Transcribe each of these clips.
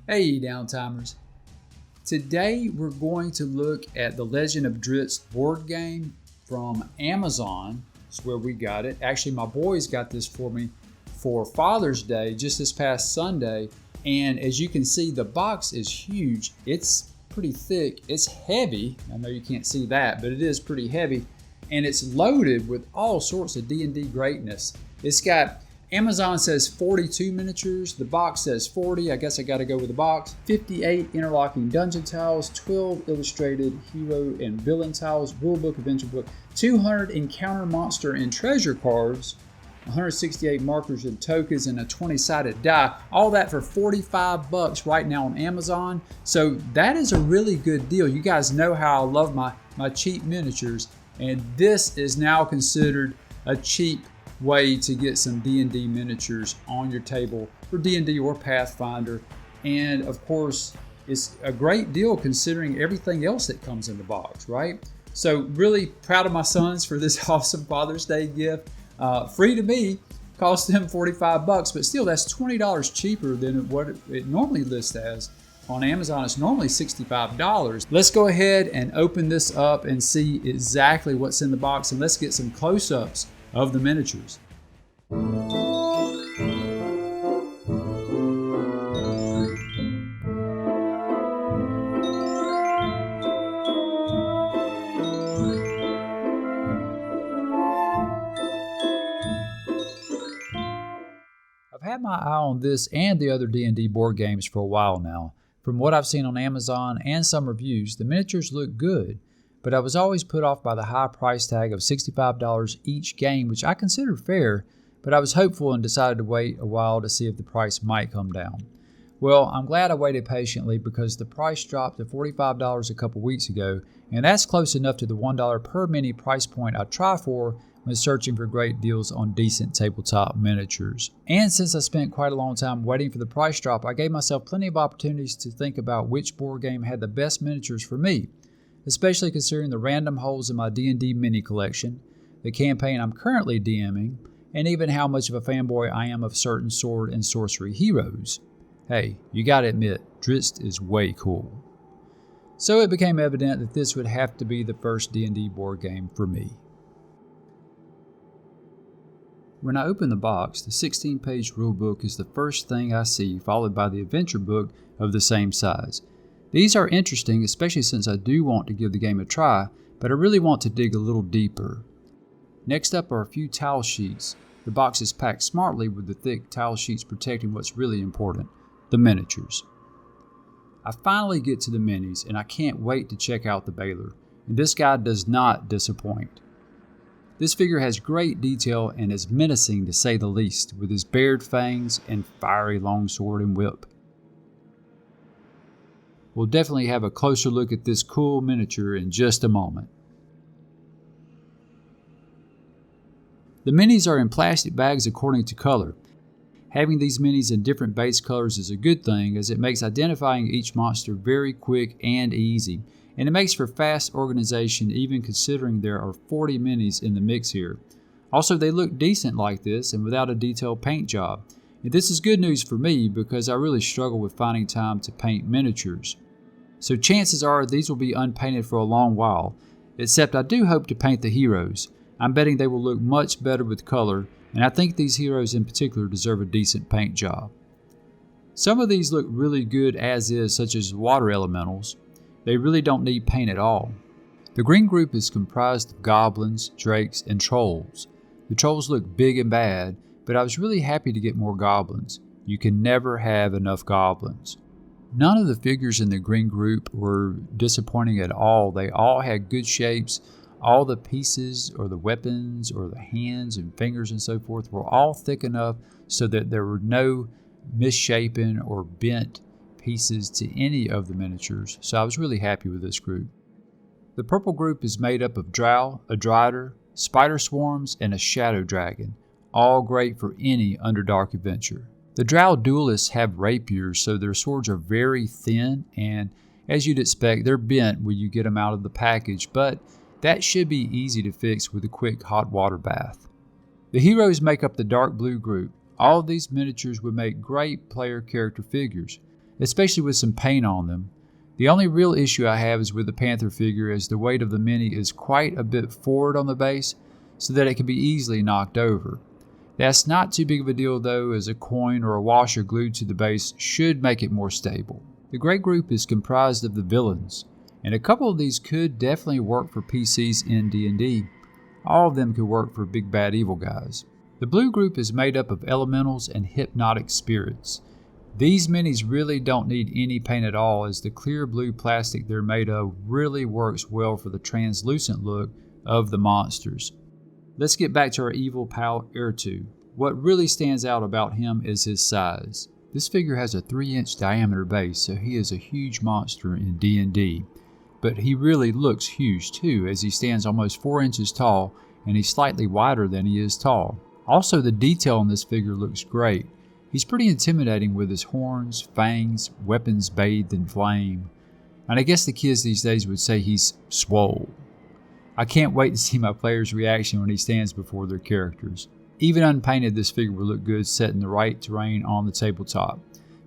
Hey Downtimers. Today we're going to look at the Legend of Drizzt board game from Amazon. That's where we got it. Actually, my boys got this for me for Father's Day just this past Sunday. And as you can see, the box is huge. It's pretty thick. It's heavy. I know you can't see that, but it is pretty heavy. And it's loaded with all sorts of D&D greatness. It's got, Amazon says 42 miniatures. The box says 40. I guess I got to go with the box. 58 interlocking dungeon tiles, 12 illustrated hero and villain tiles, rulebook, adventure book, 200 encounter monster and treasure cards, 168 markers and tokens, and a 20-sided die. All that for $45 right now on Amazon. So that is a really good deal. You guys know how I love my cheap miniatures, and this is now considered a cheap way to get some D&D miniatures on your table for D&D or Pathfinder. And of course, it's a great deal considering everything else that comes in the box, right? So really proud of my sons for this awesome Father's Day gift. Free to me, cost them $45, but still that's $20 cheaper than what it normally lists as. On Amazon, it's normally $65. Let's go ahead and open this up and see exactly what's in the box, and let's get some close-ups of the miniatures. I've had my eye on this and the other D&D board games for a while now. From what I've seen on Amazon and some reviews, the miniatures look good, but I was always put off by the high price tag of $65 each game, which I consider fair, but I was hopeful and decided to wait a while to see if the price might come down. Well, I'm glad I waited patiently because the price dropped to $45 a couple weeks ago, and that's close enough to the $1 per mini price point I try for when searching for great deals on decent tabletop miniatures. And since I spent quite a long time waiting for the price drop, I gave myself plenty of opportunities to think about which board game had the best miniatures for me, especially considering the random holes in my D&D mini collection, the campaign I'm currently DMing, and even how much of a fanboy I am of certain sword and sorcery heroes. Hey, you gotta admit, Drizzt is way cool. So it became evident that this would have to be the first D&D board game for me. When I open the box, the 16-page rulebook is the first thing I see, followed by the adventure book of the same size. These are interesting, especially since I do want to give the game a try, but I really want to dig a little deeper. Next up are a few tile sheets. The box is packed smartly with the thick tile sheets protecting what's really important, the miniatures. I finally get to the minis, and I can't wait to check out the Baylor, and this guy does not disappoint. This figure has great detail and is menacing to say the least, with his bared fangs and fiery longsword and whip. We'll definitely have a closer look at this cool miniature in just a moment. The minis are in plastic bags according to color. Having these minis in different base colors is a good thing, as it makes identifying each monster very quick and easy, and it makes for fast organization even considering there are 40 minis in the mix here. Also, they look decent like this and without a detailed paint job. And this is good news for me because I really struggle with finding time to paint miniatures. So chances are these will be unpainted for a long while, except I do hope to paint the heroes. I'm betting they will look much better with color, and I think these heroes in particular deserve a decent paint job. Some of these look really good as is, such as water elementals. They really don't need paint at all. The green group is comprised of goblins, drakes, and trolls. The trolls look big and bad, but I was really happy to get more goblins. You can never have enough goblins. None of the figures in the green group were disappointing at all. They all had good shapes. All the pieces or the weapons or the hands and fingers and so forth were all thick enough so that there were no misshapen or bent pieces to any of the miniatures, so I was really happy with this group. The purple group is made up of drow, a drider, spider swarms, and a shadow dragon, all great for any Underdark adventure. The drow duelists have rapiers, so their swords are very thin, and as you'd expect, they're bent when you get them out of the package, but that should be easy to fix with a quick hot water bath. The heroes make up the dark blue group. All of these miniatures would make great player character figures. especially with some paint on them. The only real issue I have is with the Panther figure, as the weight of the mini is quite a bit forward on the base so that it can be easily knocked over. That's not too big of a deal though, as a coin or a washer glued to the base should make it more stable. The gray group is comprised of the villains, and a couple of these could definitely work for PCs in D&D. All of them could work for big bad evil guys. The blue group is made up of elementals and hypnotic spirits. These minis really don't need any paint at all, as the clear blue plastic they're made of really works well for the translucent look of the monsters. Let's get back to our evil pal Ertu. What really stands out about him is his size. This figure has a 3-inch diameter base, so he is a huge monster in D&D. But he really looks huge too, as he stands almost 4 inches tall, and he's slightly wider than he is tall. Also, the detail on this figure looks great. He's pretty intimidating with his horns, fangs, weapons bathed in flame. And I guess the kids these days would say he's swole. I can't wait to see my players' reaction when he stands before their characters. Even unpainted, this figure will look good set in the right terrain on the tabletop.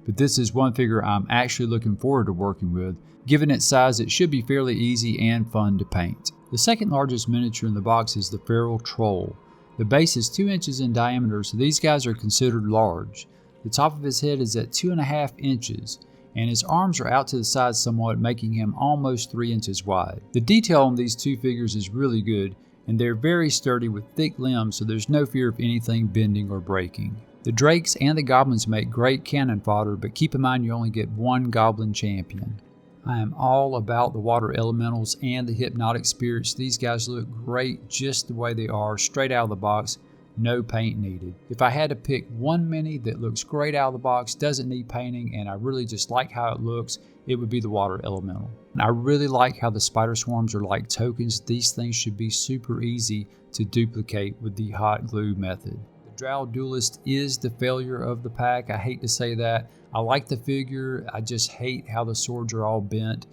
But this is one figure I'm actually looking forward to working with. Given its size, it should be fairly easy and fun to paint. The second largest miniature in the box is the Feral Troll. The base is 2 inches in diameter, so these guys are considered large. The top of his head is at 2.5 inches, and his arms are out to the side somewhat, making him almost 3 inches wide. The detail on these two figures is really good, and they're very sturdy with thick limbs, so there's no fear of anything bending or breaking. The drakes and the goblins make great cannon fodder, but keep in mind you only get one goblin champion. I am all about the water elementals and the hypnotic spirits. These guys look great just the way they are, straight out of the box, no paint needed. If I had to pick one mini that looks great out of the box, doesn't need painting, and I really just like how it looks, it would be the water elemental. And I really like how the spider swarms are like tokens. These things should be super easy to duplicate with the hot glue method. The Drow Duelist is the failure of the pack. I hate to say that. I like the figure, I just hate how the swords are all bent.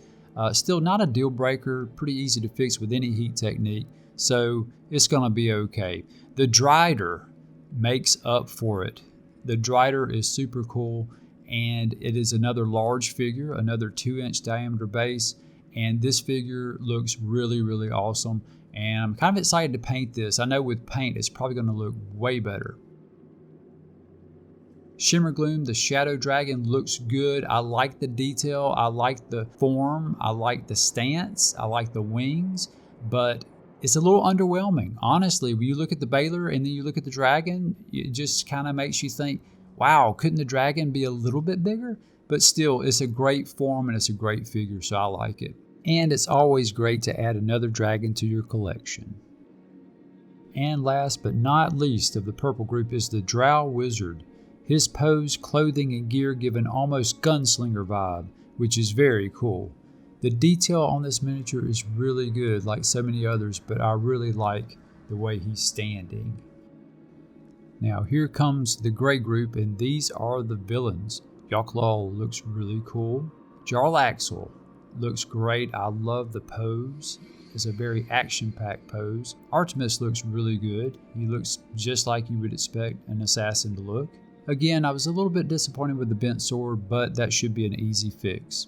Still not a deal breaker, pretty easy to fix with any heat technique, so it's gonna be okay. The Drider makes up for it. The Drider is super cool, and it is another large figure, another 2-inch diameter base, and this figure looks really, really awesome, and I'm kind of excited to paint this. I know with paint it's probably gonna look way better. Shimmergloom, the Shadow Dragon, looks good. I like the detail, I like the form, I like the stance, I like the wings, but it's a little underwhelming. Honestly, when you look at the Baylor and then you look at the dragon, it just kind of makes you think, wow, couldn't the dragon be a little bit bigger? But still, it's a great form and it's a great figure, so I like it. And it's always great to add another dragon to your collection. And last but not least of the purple group is the Drow Wizard. His pose, clothing, and gear give an almost gunslinger vibe, which is very cool. The detail on this miniature is really good, like so many others, but I really like the way he's standing. Now here comes the gray group, and these are the villains. Yochlol looks really cool. Jarlaxle looks great. I love the pose. It's a very action-packed pose. Artemis looks really good. He looks just like you would expect an assassin to look. Again, I was a little bit disappointed with the bent sword, but that should be an easy fix.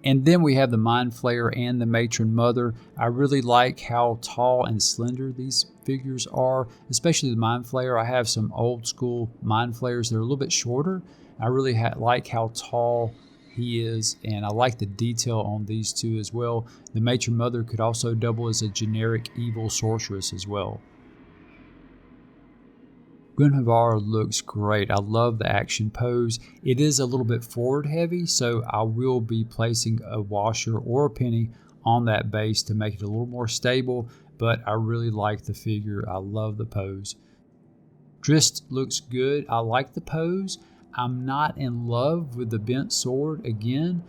And then we have the Mind Flayer and the Matron Mother. I really like how tall and slender these figures are, especially the Mind Flayer. I have some old school Mind Flayers that are a little bit shorter. I really like how tall he is, and I like the detail on these two as well. The Matron Mother could also double as a generic evil sorceress as well. Gunhavar looks great. I love the action pose. It is a little bit forward heavy, so I will be placing a washer or a penny on that base to make it a little more stable, but I really like the figure. I love the pose. Drizzt looks good. I like the pose. I'm not in love with the bent sword again.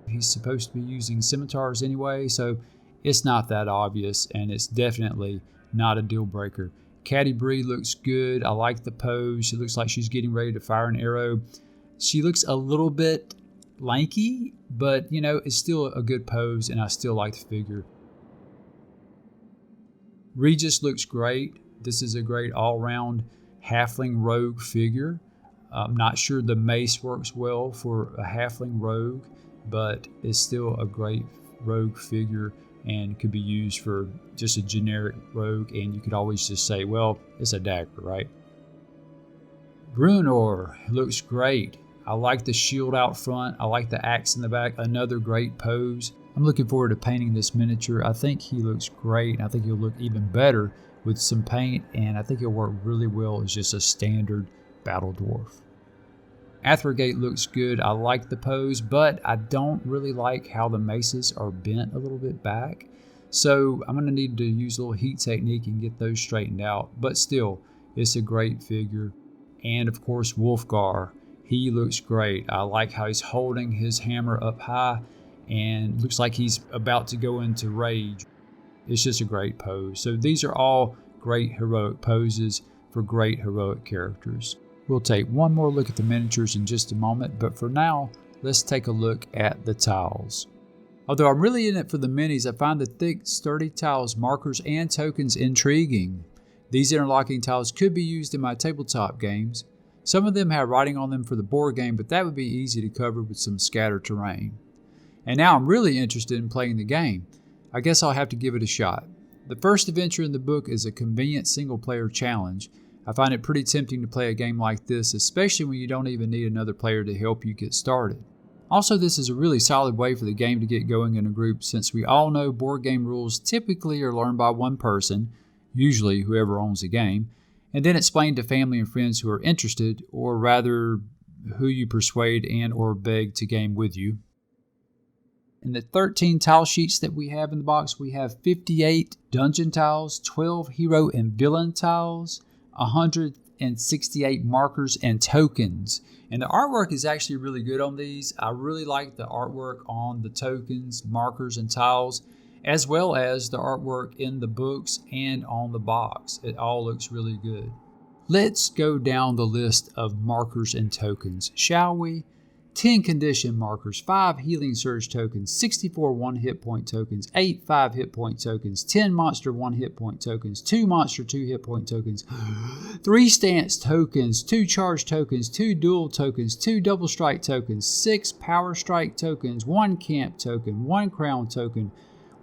He's supposed to be using scimitars anyway, so it's not that obvious, and it's definitely not a deal breaker. Caddy Bree looks good. I like the pose. She looks like she's getting ready to fire an arrow. She looks a little bit lanky, but you know, it's still a good pose, and I still like the figure. Regis looks great. This is a great all-round halfling rogue figure. I'm not sure the mace works well for a halfling rogue, but it's still a great rogue figure and could be used for just a generic rogue, and you could always just say, well, it's a dagger, right? Bruenor looks great. I like the shield out front. I like the axe in the back. Another great pose. I'm looking forward to painting this miniature. I think he looks great. I think he'll look even better with some paint, and I think he'll work really well as just a standard battle dwarf. Athergate looks good. I like the pose, but I don't really like how the maces are bent a little bit back. So I'm going to need to use a little heat technique and get those straightened out. But still, it's a great figure. And of course, Wolfgar. He looks great. I like how he's holding his hammer up high and looks like he's about to go into rage. It's just a great pose. So these are all great heroic poses for great heroic characters. We'll take one more look at the miniatures in just a moment, but for now, let's take a look at the tiles. Although I'm really in it for the minis, I find the thick, sturdy tiles, markers, and tokens intriguing. These interlocking tiles could be used in my tabletop games. Some of them have writing on them for the board game, but that would be easy to cover with some scattered terrain. And now I'm really interested in playing the game. I guess I'll have to give it a shot. The first adventure in the book is a convenient single-player challenge. I find it pretty tempting to play a game like this, especially when you don't even need another player to help you get started. Also, this is a really solid way for the game to get going in a group, since we all know board game rules typically are learned by one person, usually whoever owns the game, and then explained to family and friends who are interested, or rather, who you persuade and or beg to game with you. In the 13 tile sheets that we have in the box, we have 58 dungeon tiles, 12 hero and villain tiles, 168 markers and tokens. And the artwork is actually really good on these. I really like the artwork on the tokens, markers, and tiles, as well as the artwork in the books and on the box. It all looks really good. Let's go down the list of markers and tokens, shall we? 10 condition markers, 5 healing surge tokens, 64 1 hit point tokens, 8 5 hit point tokens, 10 monster 1 hit point tokens, 2 monster 2 hit point tokens, 3 stance tokens, 2 charge tokens, 2 dual tokens, 2 double strike tokens, 6 power strike tokens, 1 camp token, 1 crown token,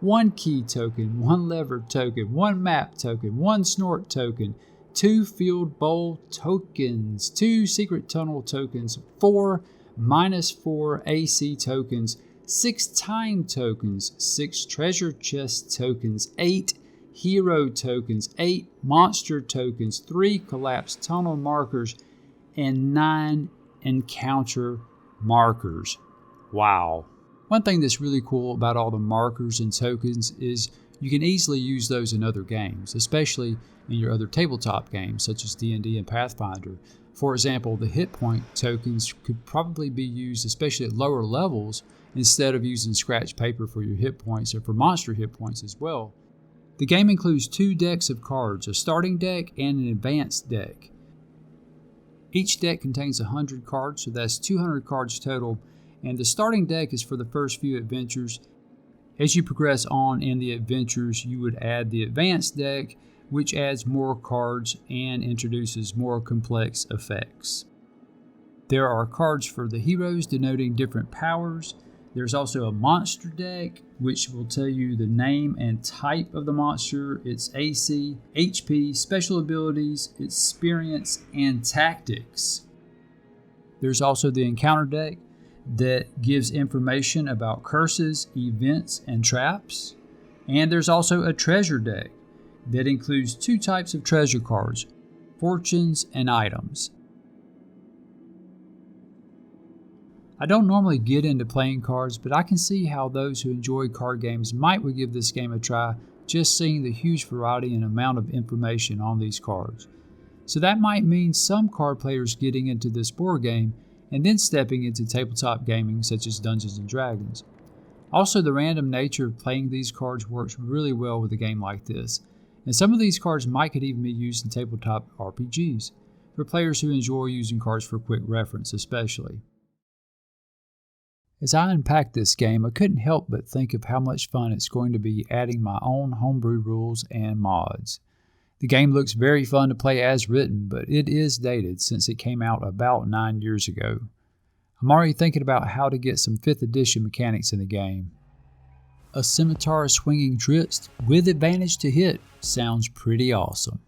1 key token, 1 lever token, 1 map token, 1 snort token, 2 field bowl tokens, 2 secret tunnel tokens, 4 -4 AC tokens, 6 time tokens, 6 treasure chest tokens, 8 hero tokens, 8 monster tokens, 3 collapsed tunnel markers, and 9 encounter markers. Wow. One thing that's really cool about all the markers and tokens is you can easily use those in other games, especially in your other tabletop games such as D&D and Pathfinder. For example, the hit point tokens could probably be used, especially at lower levels, instead of using scratch paper for your hit points or for monster hit points as well. The game includes 2 decks of cards, a starting deck and an advanced deck. Each deck contains 100 cards, so that's 200 cards total, and the starting deck is for the first few adventures. As you progress on in the adventures, you would add the advanced deck, which adds more cards and introduces more complex effects. There are cards for the heroes denoting different powers. There's also a monster deck, which will tell you the name and type of the monster, its AC, HP, special abilities, experience, and tactics. There's also the encounter deck that gives information about curses, events, and traps. And there's also a treasure deck that includes 2 types of treasure cards, fortunes and items. I don't normally get into playing cards, but I can see how those who enjoy card games might would give this game a try, just seeing the huge variety and amount of information on these cards. So that might mean some card players getting into this board game and then stepping into tabletop gaming such as Dungeons & Dragons. Also, the random nature of playing these cards works really well with a game like this. And some of these cards could even be used in tabletop RPGs, for players who enjoy using cards for quick reference especially. As I unpack this game, I couldn't help but think of how much fun it's going to be adding my own homebrew rules and mods. The game looks very fun to play as written, but it is dated since it came out about 9 years ago. I'm already thinking about how to get some 5th edition mechanics in the game. A scimitar swinging Drizzt with advantage to hit sounds pretty awesome.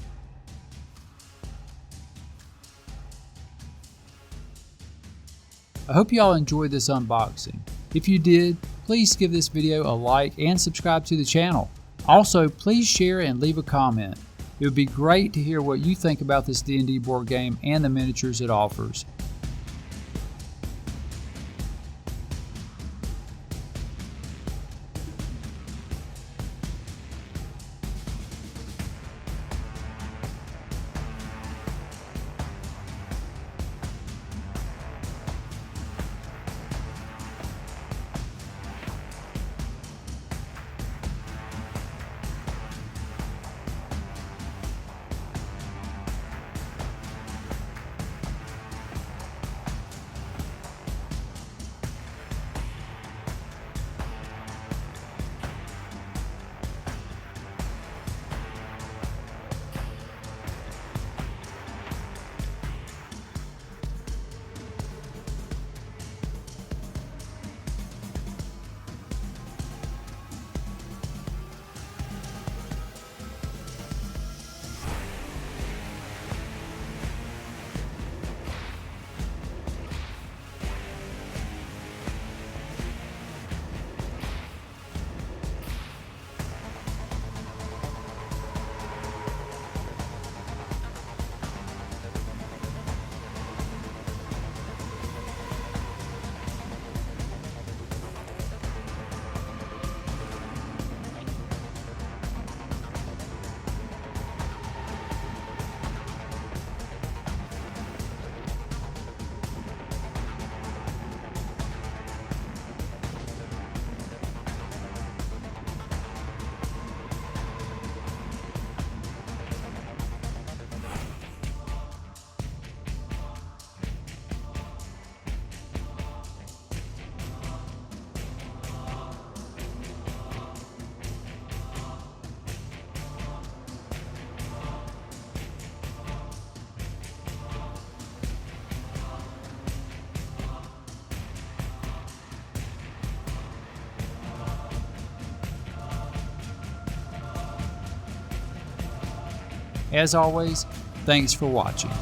I hope you all enjoyed this unboxing. If you did, please give this video a like and subscribe to the channel. Also, please share and leave a comment. It would be great to hear what you think about this D&D board game and the miniatures it offers. As always, thanks for watching.